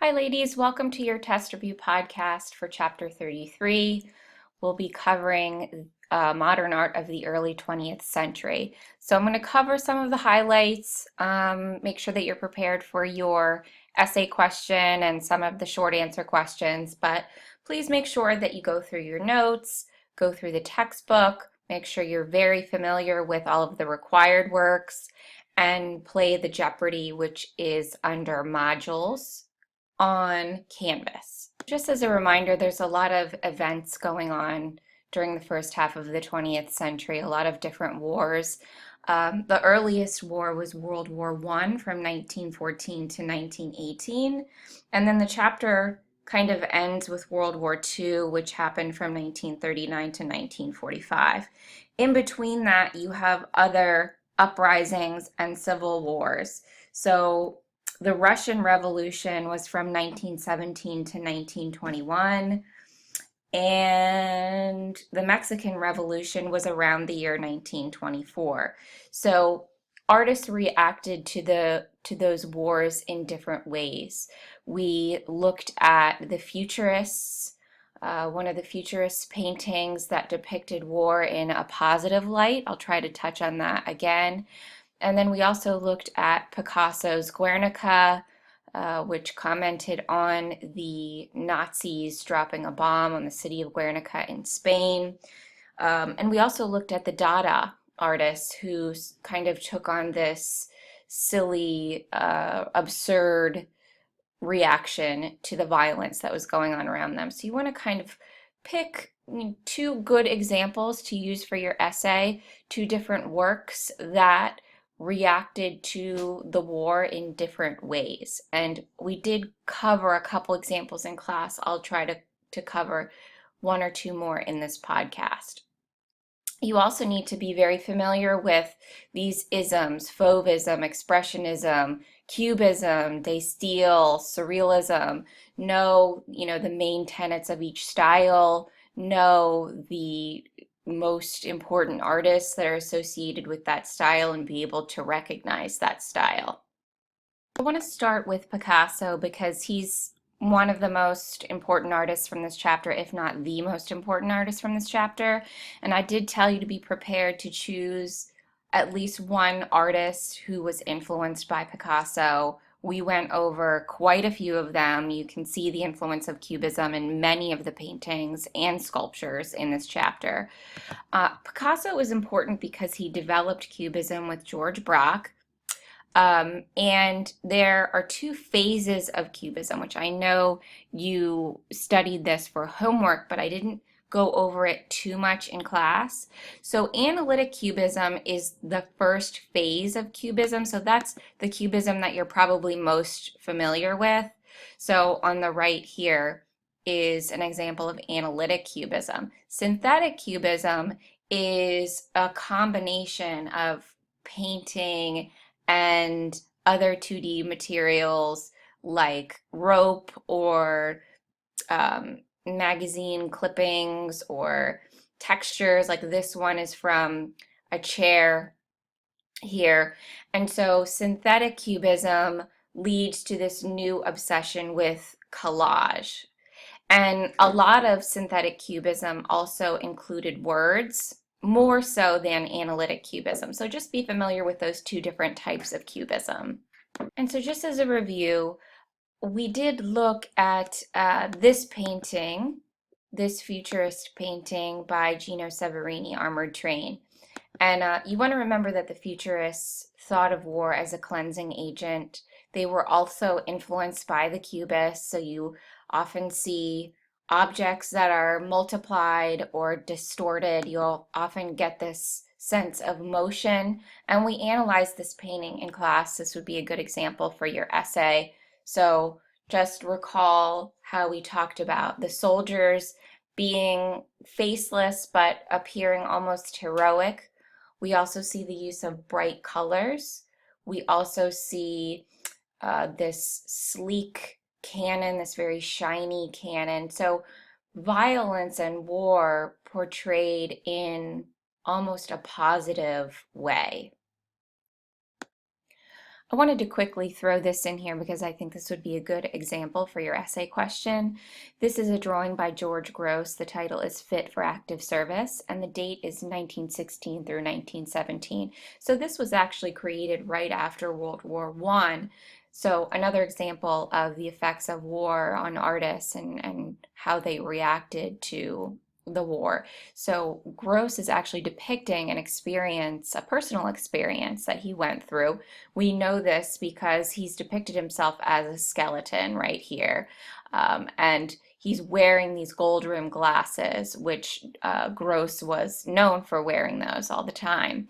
Hi ladies, welcome to your test review podcast for chapter 33. We'll be covering modern art of the early 20th century. So I'm going to cover some of the highlights, make sure that you're prepared for your essay question and some of the short answer questions, but please make sure that you go through your notes, go through the textbook, make sure you're very familiar with all of the required works, and play the Jeopardy, which is under modules on Canvas. Just as a reminder, there's a lot of events going on during the first half of the 20th century, a lot of different wars. The earliest war was World War I from 1914 to 1918, and then the chapter kind of ends with World War II, which happened from 1939 to 1945. In between that, you have other uprisings and civil wars. So the Russian Revolution was from 1917 to 1921, and the Mexican Revolution was around the year 1924. So artists reacted to those wars in different ways. We looked at the Futurists, one of the Futurist paintings that depicted war in a positive light. I'll try to touch on that again. And then we also looked at Picasso's Guernica, which commented on the Nazis dropping a bomb on the city of Guernica in Spain. And we also looked at the Dada artists who kind of took on this silly, absurd reaction to the violence that was going on around them. So you want to kind of pick two good examples to use for your essay, two different works that reacted to the war in different ways. And we did cover a couple examples in class. I'll try to cover one or two more in this podcast. You also need to be very familiar with these isms: Fauvism, Expressionism, Cubism, De Style, Surrealism. Know, the main tenets of each style. Know the most important artists that are associated with that style and be able to recognize that style. I want to start with Picasso because he's one of the most important artists from this chapter, if not the most important artist from this chapter. And I did tell you to be prepared to choose at least one artist who was influenced by Picasso. We went over quite a few of them. You can see the influence of Cubism in many of the paintings and sculptures in this chapter. Picasso is important because he developed Cubism with George Braque. And there are two phases of Cubism, which I know you studied this for homework, but I didn't go over it too much in class. So Analytic Cubism is the first phase of Cubism. So that's the Cubism that you're probably most familiar with. So on the right here is an example of Analytic Cubism. Synthetic Cubism is a combination of painting and other 2D materials like rope or magazine clippings or textures. Like this one is from a chair here. And so synthetic cubism leads to this new obsession with collage. And a lot of synthetic cubism also included words, more so than analytic cubism. So just be familiar with those two different types of cubism. And so just as a review, we did look at this painting, this futurist painting by Gino Severini, Armored Train. And you want to remember that the futurists thought of war as a cleansing agent. They were also influenced by the cubists, so you often see objects that are multiplied or distorted. You'll often get this sense of motion. And we analyzed this painting in class. This would be a good example for your essay. So just recall how we talked about the soldiers being faceless but appearing almost heroic. We also see the use of bright colors. We also see this sleek cannon, this very shiny cannon. So violence and war portrayed in almost a positive way. I wanted to quickly throw this in here because I think this would be a good example for your essay question. This is a drawing by George Gross. The title is Fit for Active Service, and the date is 1916 through 1917. So this was actually created right after World War I. So another example of the effects of war on artists and how they reacted to the war. So Gross is actually depicting an experience, a personal experience that he went through. We know this because he's depicted himself as a skeleton right here. And he's wearing these gold rimmed glasses, which Gross was known for wearing those all the time.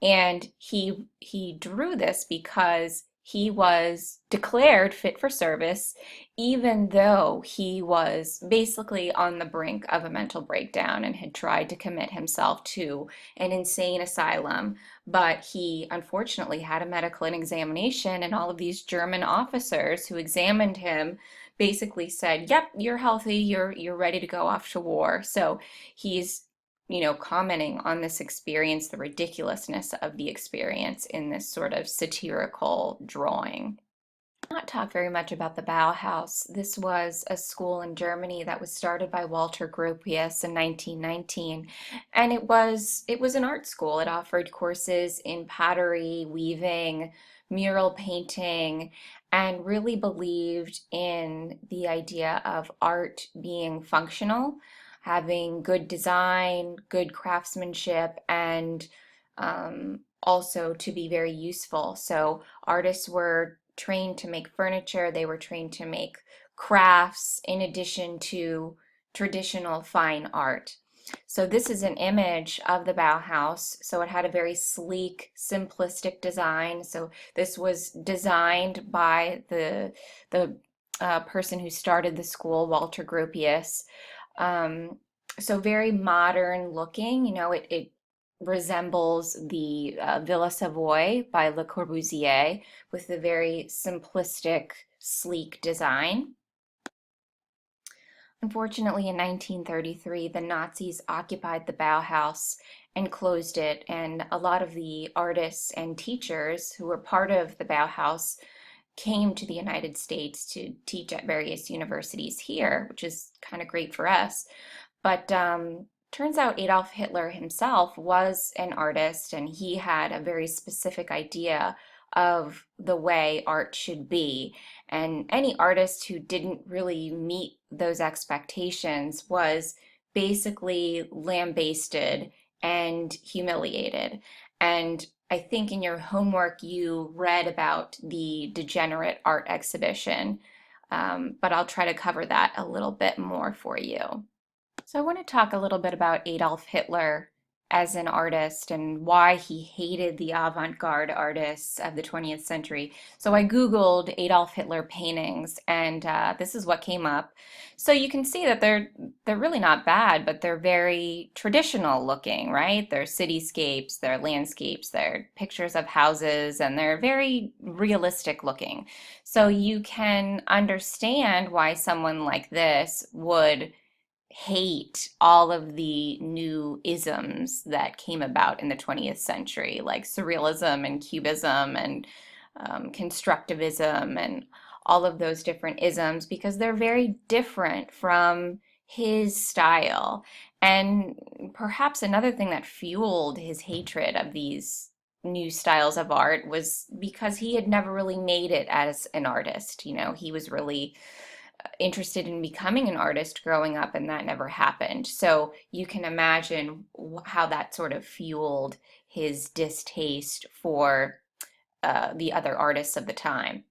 And he drew this because he was declared fit for service, even though he was basically on the brink of a mental breakdown and had tried to commit himself to an insane asylum. But he unfortunately had a medical examination, and all of these German officers who examined him basically said, "Yep, you're healthy. You're ready to go off to war." So he's commenting on this experience, the ridiculousness of the experience in this sort of satirical drawing. Not talk very much about the Bauhaus. This was a school in Germany that was started by Walter Gropius in 1919, and it was an art school. It offered courses in pottery, weaving, mural painting, and really believed in the idea of art being functional, having good design, good craftsmanship, and also to be very useful. So artists were trained to make furniture, they were trained to make crafts in addition to traditional fine art. So this is an image of the Bauhaus. So it had a very sleek, simplistic design. So this was designed by the person who started the school, Walter Gropius. Um, so very modern looking. It resembles the Villa Savoy by Le Corbusier with the very simplistic, sleek design. Unfortunately, in 1933, the Nazis occupied the Bauhaus and closed it, and a lot of the artists and teachers who were part of the Bauhaus came to the United States to teach at various universities here, which is kind of great for us. But turns out Adolf Hitler himself was an artist, and he had a very specific idea of the way art should be. And any artist who didn't really meet those expectations was basically lambasted and humiliated. And I think in your homework you read about the Degenerate art exhibition, but I'll try to cover that a little bit more for you. So I want to talk a little bit about Adolf Hitler as an artist and why he hated the avant-garde artists of the 20th century. So I Googled Adolf Hitler paintings, and this is what came up. So you can see that they're really not bad, but they're very traditional looking, right? They're cityscapes, they're landscapes, they're pictures of houses, and they're very realistic looking. So you can understand why someone like this would hate all of the new isms that came about in the 20th century, like surrealism and cubism and constructivism and all of those different isms, because they're very different from his style. And perhaps another thing that fueled his hatred of these new styles of art was because he had never really made it as an artist. He was really interested in becoming an artist growing up, and that never happened. So you can imagine how that sort of fueled his distaste for the other artists of the time.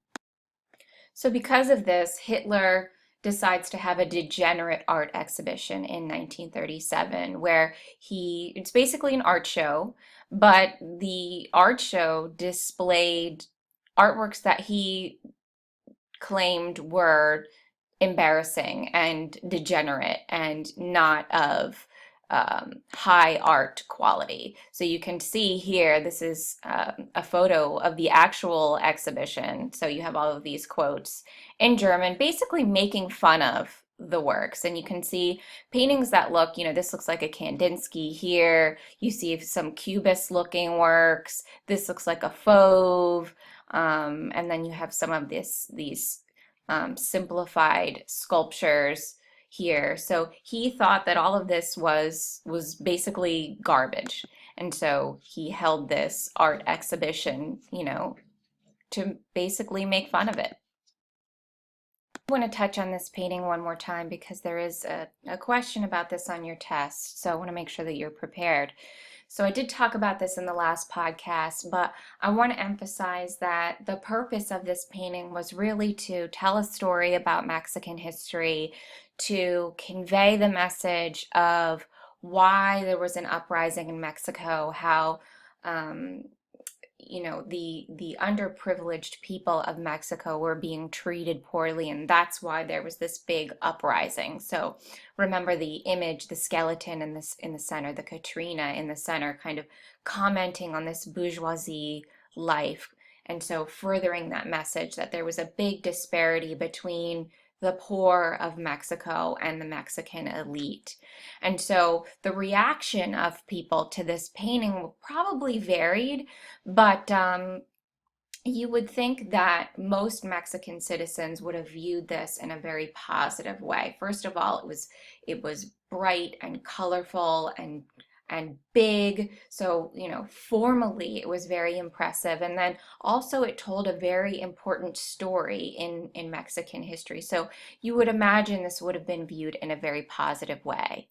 So because of this, Hitler decides to have a degenerate art exhibition in 1937 where it's basically an art show, but the art show displayed artworks that he claimed were embarrassing and degenerate and not of high art quality. So you can see here, this is a photo of the actual exhibition. So you have all of these quotes in German, basically making fun of the works. And you can see paintings that look, this looks like a Kandinsky here. You see some Cubist looking works. This looks like a Fauve. And then you have some of these simplified sculptures here. So he thought that all of this was basically garbage. And so he held this art exhibition, to basically make fun of it. I want to touch on this painting one more time because there is a question about this on your test. So I want to make sure that you're prepared. So I did talk about this in the last podcast, but I want to emphasize that the purpose of this painting was really to tell a story about Mexican history, to convey the message of why there was an uprising in Mexico, how um, the underprivileged people of Mexico were being treated poorly, and that's why there was this big uprising. So remember the image, the skeleton in the center, the Katrina in the center, kind of commenting on this bourgeoisie life. And so furthering that message that there was a big disparity between the poor of Mexico and the Mexican elite. And so the reaction of people to this painting probably varied, but you would think that most Mexican citizens would have viewed this in a very positive way. First of all, it was bright and colorful and big. So, formally it was very impressive. And then also it told a very important story in Mexican history. So you would imagine this would have been viewed in a very positive way.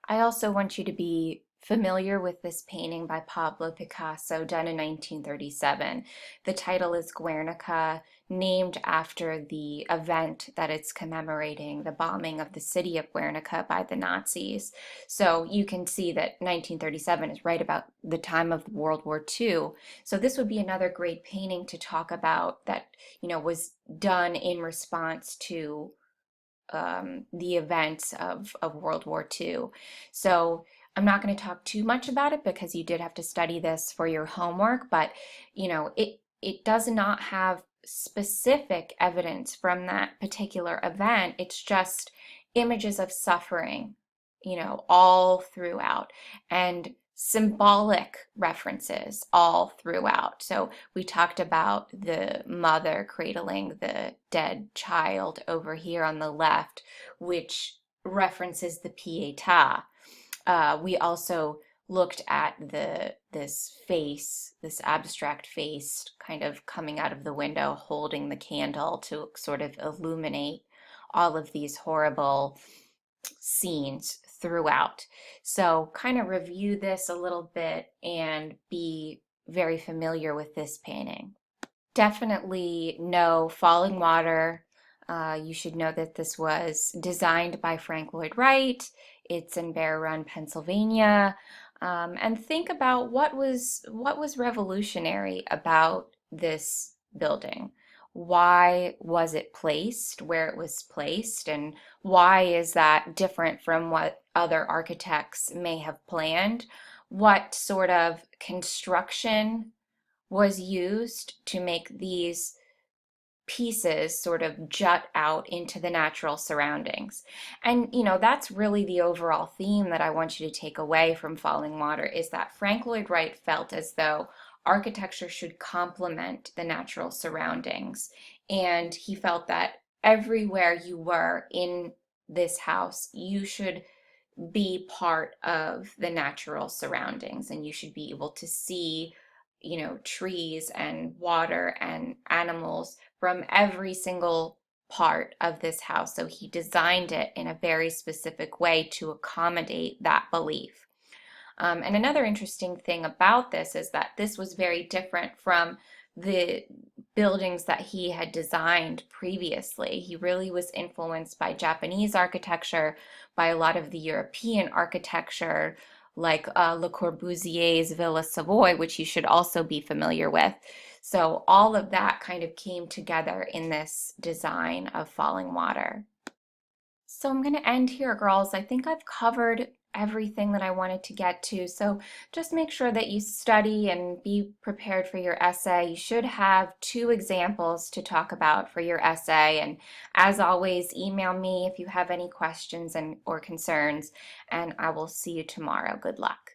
I also want you to be familiar with this painting by Pablo Picasso done in 1937. The title is Guernica, named after the event that it's commemorating, the bombing of the city of Guernica by the Nazis. So you can see that 1937 is right about the time of World War II. So this would be another great painting to talk about that, was done in response to the events of World War II. So I'm not going to talk too much about it because you did have to study this for your homework, but it does not have specific evidence from that particular event. It's just images of suffering, all throughout, and symbolic references all throughout. So we talked about the mother cradling the dead child over here on the left, which references the Pietà. We also looked at this abstract face kind of coming out of the window, holding the candle to sort of illuminate all of these horrible scenes throughout. So kind of review this a little bit and be very familiar with this painting. Definitely know Falling Water. You should know that this was designed by Frank Lloyd Wright. It's in Bear Run, Pennsylvania. And think about what was revolutionary about this building. Why was it placed where it was placed, and why is that different from what other architects may have planned? What sort of construction was used to make these pieces sort of jut out into the natural surroundings? And that's really the overall theme that I want you to take away from Falling Water, is that Frank Lloyd Wright felt as though architecture should complement the natural surroundings. And he felt that everywhere you were in this house, you should be part of the natural surroundings, and you should be able to see trees and water and animals from every single part of this house. So he designed it in a very specific way to accommodate that belief. And another interesting thing about this is that this was very different from the buildings that he had designed previously. He really was influenced by Japanese architecture, by a lot of the European architecture, like Le Corbusier's Villa Savoy, which you should also be familiar with. So all of that kind of came together in this design of Falling Water. So I'm going to end here, girls. I think I've covered everything that I wanted to get to. So just make sure that you study and be prepared for your essay. You should have 2 examples to talk about for your essay. And as always, email me if you have any questions or concerns, and I will see you tomorrow. Good luck.